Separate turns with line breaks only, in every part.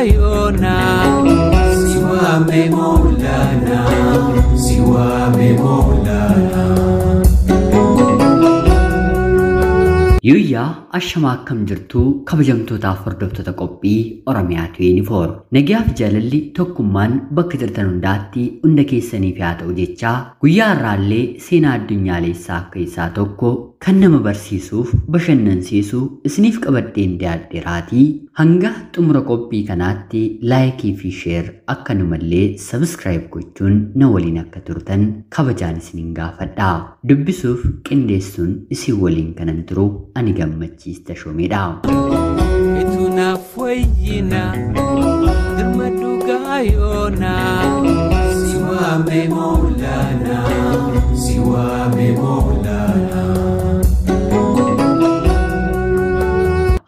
gayona siwa me Maulana siwa me Maulana
Yuyya ashama akkam jirtu kabajamtoota hordoftoota qophii Oromiyaa 24 nagaaf jaalalli tokkummaan bakka jirtan hundaatti hunda keessaniif haa ta'u jecha guyyaa har'aallee seenaa addunyaalessaa akka isaa tokko kan nama barsiisuuf bashannansiisu isiniif qabadheen dhiyaadheeraatii hanga xumura qophii kanaatti laayikii fi sheer akkanumallee sabskiraayib gochuun na waliin akka turtan kabajaan isiniin gaafadha dubbisuuf qindeessuun isin waliin kanan turu ani gammachiista shoomedha
ituna foyina dirmadu gayona siwa me Maulana siwa me Maulana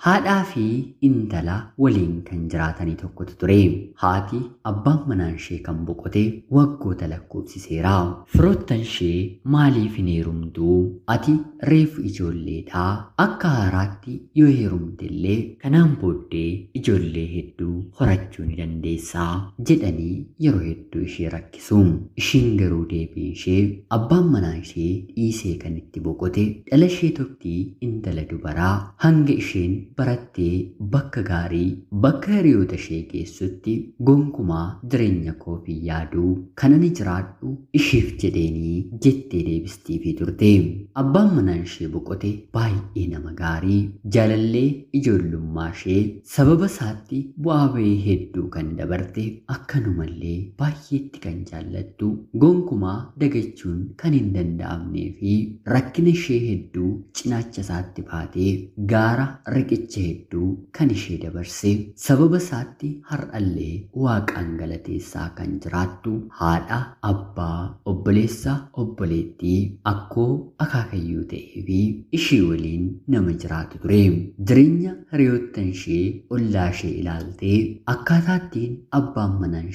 haadhaa fi intala waliin kan jiraatanii tokkotu ture haati abbaan manaan ishee kan boqote waggoota lakkoofsiseera firoottan ishee maaliif hin heerumtuu ati reefu ijoolleedhaa akka haaraatti yoo heerumtellee kanaan booddee ijoollee hedduu horachuu ni dandeessaa jedhanii yeroo hedduu ishee rakkisu ishiin garuu deebiin ishee abbaan manaan ishee dhiisee kan itti boqote dhala ishee tokkittii intala dubaraa hanga isheen barattee bakka gaarii bakka hiriyoota ishee geessutti gonkumaa jireenya koo fi yaaduu kan ani jiraadhu isheef jedheenii jettee deebistiifii turte abbaan manaan ishee boqote baay'ee nama gaarii jaalallee ijoollummaa ishee sababa isaatti bu'aa bahii hedduu kan dabarte akkanumallee baay'eetti kan jaallattu gonkumaa dagachuun kan hin danda'amnee fi rakkina ishee hedduu cinaacha isaatti baatee gaara riqicha hedduu kan ishee dabarse sababa isaatti har'allee waaqaan galateessaa kan jiraattu haadha abbaa obboleessa obboleettii akkoo akaakayyuu ta'ee fi ishee waliin nama jiraatu ture jireenya hiriyoottan ishee ollaa ishee ilaaltee akkaataattiin abbaan manaan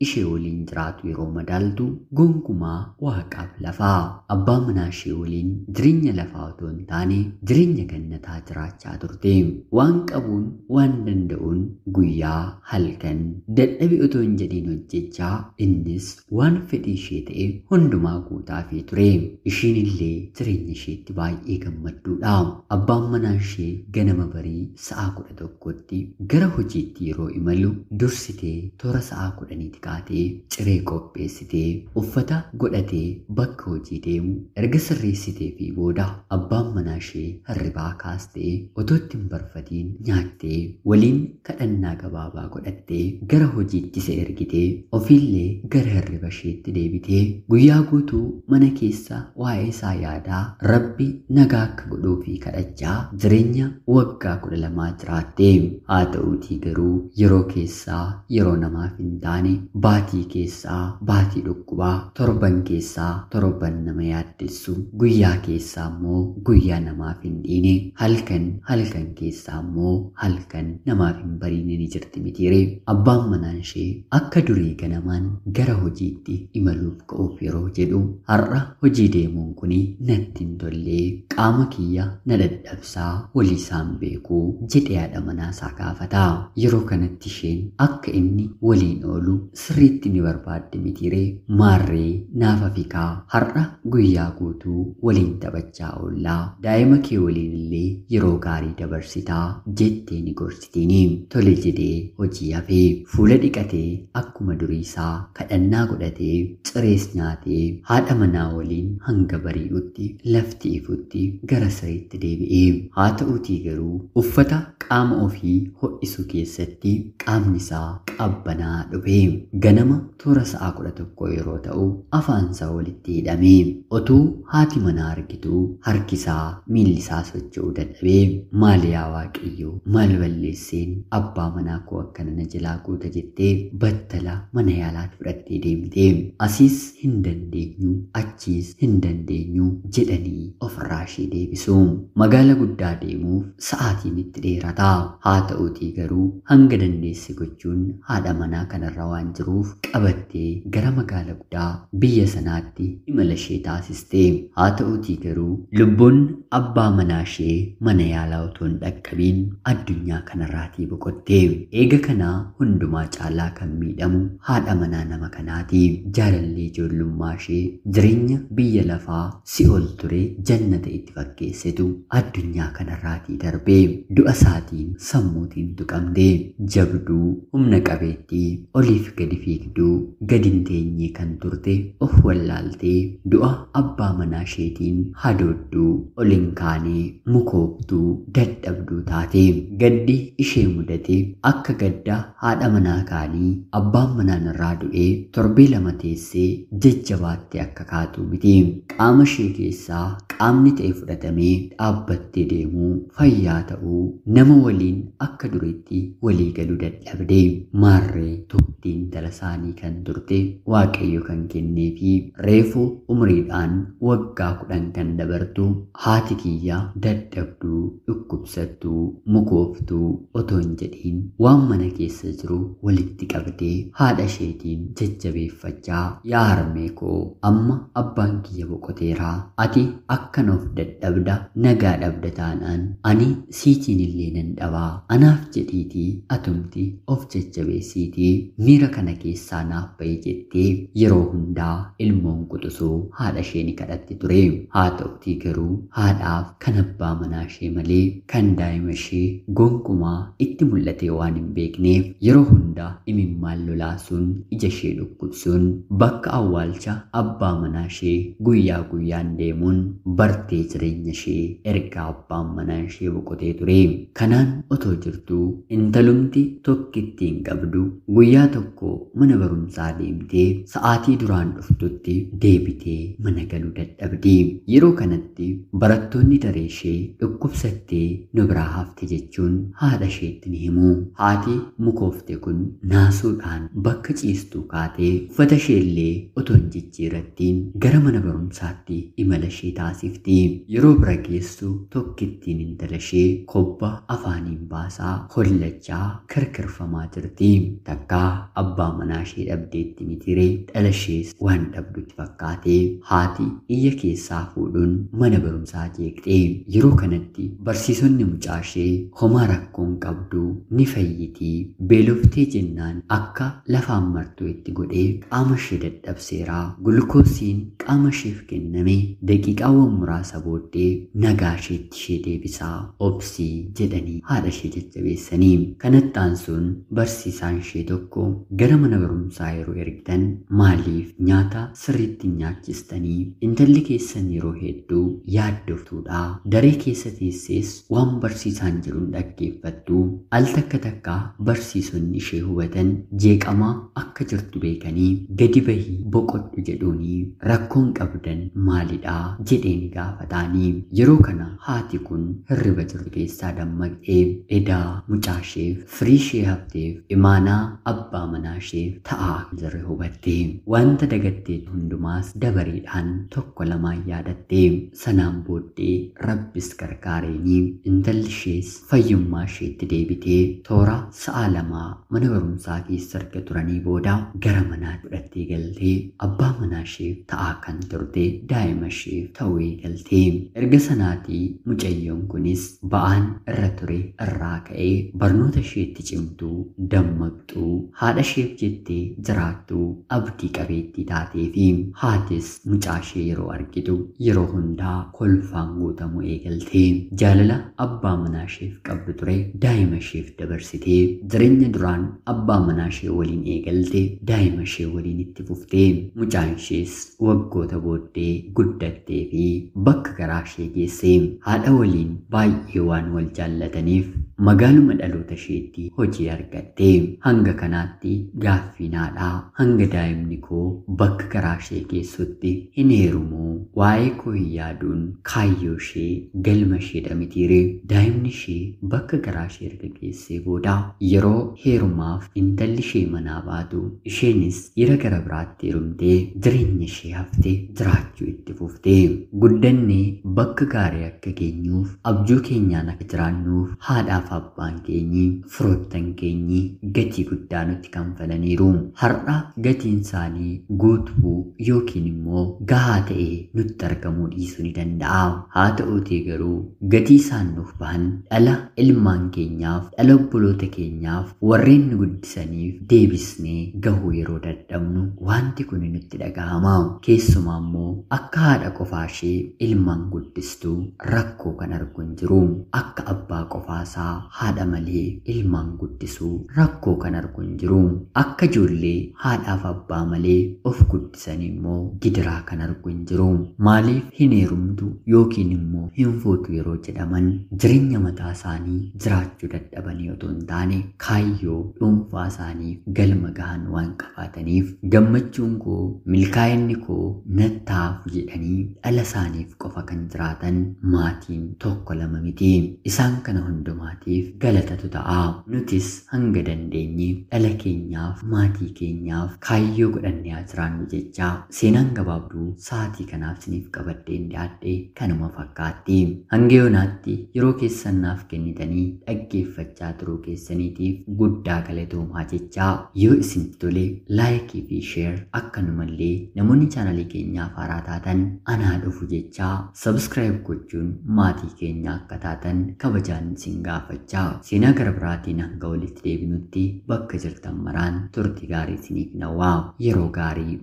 ishee waliin jiraatu yeroo madaaltu gonkumaa waaqaaf lafaa abbaan manaa ishee waliin jireenya lafaa otoo hin taane jireenya gannataa jiraachaa turte waan qabuun waan danda'uun guyyaa halkan dadhabi otoo hin jedhiin hojjechaa innis waan fedhii ishee ta'e hundumaa guutaafii ture ishiin illee jireenya isheetti baay'ee gammadduudha abbaan manaa ishee ganama barii sa'a 11tti gara hojiitti yeroo imalu dursitee toora sa'a 10tti kaatee ciree qopheessitee uffata godhatee bakka hojii deemu erga sirreessitee fi booda abbaan manaa ishee hirribaa kaastee otoo itti hin barfatiin nyaattee waliin kadhannaa gabaabaa godhattee gara hojiitti isa ergitee ofiillee gara hirriba isheetti deebitee guyyaa guutuu mana keessa waa'ee isaa yaadaa rabbi nagaa akka godhuu fi kadhachaa jireenya waggaa 12 jiraatte haa ta'uutii garuu yeroo keessaa yeroo namaaf hin taane baatii keessaa baatii dhukkubaa torban keessaa torban nama yaaddessu guyyaa keessaa immoo guyyaa namaaf hin dhiine halkan keessaa immoo halkan namaaf hin bariine ni jirti mitiire abbaan manaan ishee akka durii ganamaan gara hojiitti imaluuf ka'uuf yeroo jedhu har'a hojii deemuun kuni natti hin tollee qaama kiyya na dadhabsaa walii isaan beekuu jedhee haadha manaasaa gaafata yeroo kanatti isheen akka inni waliin oolu sirriitti ni barbaadde mitiire maarree naafa fikaa har'a guyyaa guutuu waliin taphachaa oollaa daa'ima kee waliin illee yeroo gaarii dabarsitaa jettee ni gorsitini tole jedhee hojii hafee fuula dhiqatee akkuma duriisaa kadhannaa godhatee cirees nyaatee haadha manaa waliin hanga bari'utti lafti ifutti gara sireetti deebi'ee haa ta'uutii garuu uffata qaama ofii ho'isu keessatti qaamni isaa qabbanaa dhufe ganama toora sa'a 11 yeroo ta'u afaansaa walitti hidhame otuu haati manaa argituu harkisaa miilli isaa socho'uu dadhabee maaliyaa waaqayyoo maal balleesseen abbaa manaa koo akkana na jalaa guuta jettee battala mana yaalaatti fudhattee deemtee asiis hin dandeenyu achiis hin dandeenyu jedhanii ofirraa ishee deebisu magaala guddaa deemuuf sa'aatiin itti dheerataa haa ta'uutii garuu hanga dandeesse gochuun haadha manaa kanarra waan jiruuf qabattee gara magaala guddaa biyya sanaatti imala ishee taasiste haa ta'uutii garuu lubbuun abbaa manaa ishee mana yaalaa otoo hin dhaqqabiin addunyaa kanarraatii boqottee. Eega kanaa hundumaa caalaa kan miidhamu haadha manaa nama kanaati. Jaalallee ijoollummaa ishee jireenya biyya lafaa si'ol ture jannata itti fakkeessitu addunyaa kanarraatii darbee du'a isaatiin sammuutiin tuqamtee jabduu humna qabeettii oliif gadi fiigduu gadi hin teenye kan turte of wallaaltee du'a abbaa manaa isheetiin hadoodduu ol hin kaanee mukoobduu dadhabduu taate gaddi ishee mudate akka gadda haadha manaa kaanii abbaan manaan irraa du'ee torbee lama teessee jajjabaattee akka kaatu miti. Qaama ishee keessaa qaamni ta'e fudhatamee dhaabbattee deemuu fayyaa ta'uu nama waliin akka duriitti walii galuu dadhabde. Maarree tokkittiin intala isaanii kan turte Waaqayyo kan kennee fi reefuu umriidhaan waggaa 10 kan dabartu haati kiyya dadhabduu dhukkubsattuu mukooftuu otoo hin jedhiin waan mana keessa jiru walitti qabdee haadha isheetiin jajjabeeffachaa yaa harmee koo amma abbaan kiyya boqoteeraa ati akkan of dadhabda nagaa dhabda taanaan ani siitiin illee nan dhabaa anaaf jedhiitii atumti of jajjabeessiitii miira kana keessaa naaf ba'i jettee yeroo hundaa ilmoon quxisuu haadha ishee ni kadhatti ture. Haa ta'utii garuu haadhaaf kan abbaa manaa ishee malee kan daa'ima ishee gonkumaa itti mul'atee waan hin beekneef yeroo hundaa imimmaan lolaasuun ija ishee dhukkubsuun bakka awwaalcha abbaa manaa ishee guyyaa guyyaan deemuun bartee jireenya ishee erga abbaan manaa ishee boqotee ture. Kanaan otoo jirtuu intalumti tokkittiin qabdu guyyaa tokko mana barumsaa deemtee sa'aatii duraan dhuftutti deebitee mana galuu dadhabdi. Yeroo kanatti barattoonni daree ishee dhukkubsattee nu biraa hafte jechuun haadha isheetti ni himu. Haati mukoofte kun naasuudhaan bakka ciistuu kaatee uffata ishee illee otoo hin jijjiirattiin gara mana barumsaatti imala ishee taasifti. Yeroo bira geessu tokkittiin intala ishee kobba afaaniin baasaa hollachaa kirkirfamaa jirti. Takkaa abbaa manaa ishee dhabdeetti mitire dhala ishees waan dhabdutti fakkaate haati iyya keessaa fuudhuun mana barumsaa jeeqxe. Yeroo kanatti barsiisonni mucaa ishee homaa rakkoon qabdu ni fayyiti beeloftee jennaan akka lafaan martuu itti godhee qaama ishee dadhabseeraa. Gulukoosiin qaama isheef kenname daqiiqaawwan muraasa booddee nagaa isheetti ishee deebisaa obsii jedhanii haadha ishee jajjabeessanii. Kanattaan sun barsiisaan ishee tokko gara mana barumsaa yeroo ergitan maaliif nyaata sirriitti nyaachistanii intalli keessan yeroo hedduu yaaddoftuudha daree keessa teessees waan barsiisaan jedhuun dhaggeeffattu. Al takka barsiisonni ishee hubatan jeeqamaa akka jirtu beekanii gadi bahii boqodhu jedhuunii rakkoon qabdan maalidha jedheeni gaafataanii. Yeroo kana haati kun hirriba jirtu keessaa dammaqxee edaa mucaa isheef firii ishee hafteef imaanaa abbaa manaa isheef ta'aa jirre hubatte. Wanta dagattee hundumaas dabareedhaan tokko lamaan yaadatte. Sanaan booddee rabbis gargaareenii intalli ishees fayyummaa isheetti deebitee toora sa'a lamaa mana barumsaa keessa erga turanii booda gara manaa fudhattee galtee abbaa manaa isheef ta'aa kan turte daa'ima isheef ta'uu eegaltee. Erga sanaatii mucayyoon kunis ba'aan irra ture irraa ka'ee barnoota isheetti cimtuu dammaqxuu haadha isheef jettee jiraattuu abdii qabeettii taatee fi haatis mucaa ishee yeroo argitu yeroo hundaa kolfaan guutamuu eegaltee. Jaalala abbaa manaa isheef qabdu ture daa'ima isheef dabarsitee jireenya duraan abbaa manaa ishee waliin eegalte daa'ima ishee waliin itti fuftee. Mucaan ishees waggoota booddee guddattee fi bakka garaa ishee geessee haadha waliin baay'ee waan wal jaallataniif magaaluma dhaloota isheetti hojii argatte. Hanga kanaatti gaaffiin haadhaa hanga daa'imni koo bakka garaa ishee geessutti hin heerumoo waa'ee koo hin yaaduun kaayyoo ishee galma isheedha mitiire. Daa'imni ishee bakka garaa ishee erga geessee booda yeroo heerumaaf intalli ishee manaa baatu isheenis dhiira gara biraatti heerumtee jireenya ishee haftee jiraachuu itti fuftee. Guddannee bakka gaarii akka geenyuuf abjuu keenyaan akka jiraannuuf haadhaaf abbaan keenyi firoottan keenyi gatii guddaa nutti kanfalaniiru. Har'a gatiin isaanii guutuu yookiin immoo gahaa ta'ee nutti argamuu dhiisuu ni danda'a. Haa ta'uutii garuu gatii isaan nuuf bahan dhala ilmaan keenyaaf dhalobboloota keenyaaf warreen nu guddisaniif deebisnee gahuu yeroo dadhabnu wanti kun nutti dhagahama. Keessumaa immoo akka haadha qofaa ishee ilmaan guddistuu rakkoo kan argu hin jiru. Akka abbaa qofaasaa haadha malee ilmaan guddisuu rakkoo kan argu hin jiru. Akka ijoollee haadhaaf abbaa malee of guddisanii immoo gidiraa kan argu hin jiru. Maaliif hin heerumtu yookiin immoo hin fuutu yeroo jedhaman jireenya mataa isaanii jiraachuu dadhabanii otoo hin taane kaayyoo dhuunfaa isaaniif galma gahan waan qabaataniif gammachuun koo milkaa'inni koo nattaafu jedhanii dhala isaaniif qofa kan jiraatan maatiin tokko lama miti. Isaan kana hundumaatiif galatatu ta'a. Nutis hanga dandeenye dhala keenyaaf maatii keenyaaf kaayyoo godhannee haa jiraannu jecha seenaan gabaabduu sa'aatii kanaaf isiniif qabaddeen dhiyaadhe kanuma fakkaatti. Hanga yoonaatti yeroo keessan naaf kennitanii dhaggeeffachaa turuu keessaniitiif guddaa galatoomaa jecha yoo isinitti tole laayikii fi sheer akkanumallee namoonni chaanalii keenyaaf haaraa taatan anaa dhufu jecha sabskiraayib gochuun maatii keenya akka taatan kabajaan isin gaafachaa seenaa gara biraatiin hanga walitti deebinutti bakka jirtan maraan turtii gaarii isiniif nawaa yeroo gaarii.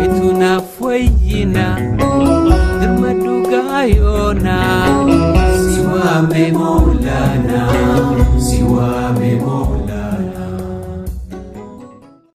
Ituna fwayina Dirma dugaayona Siwame mo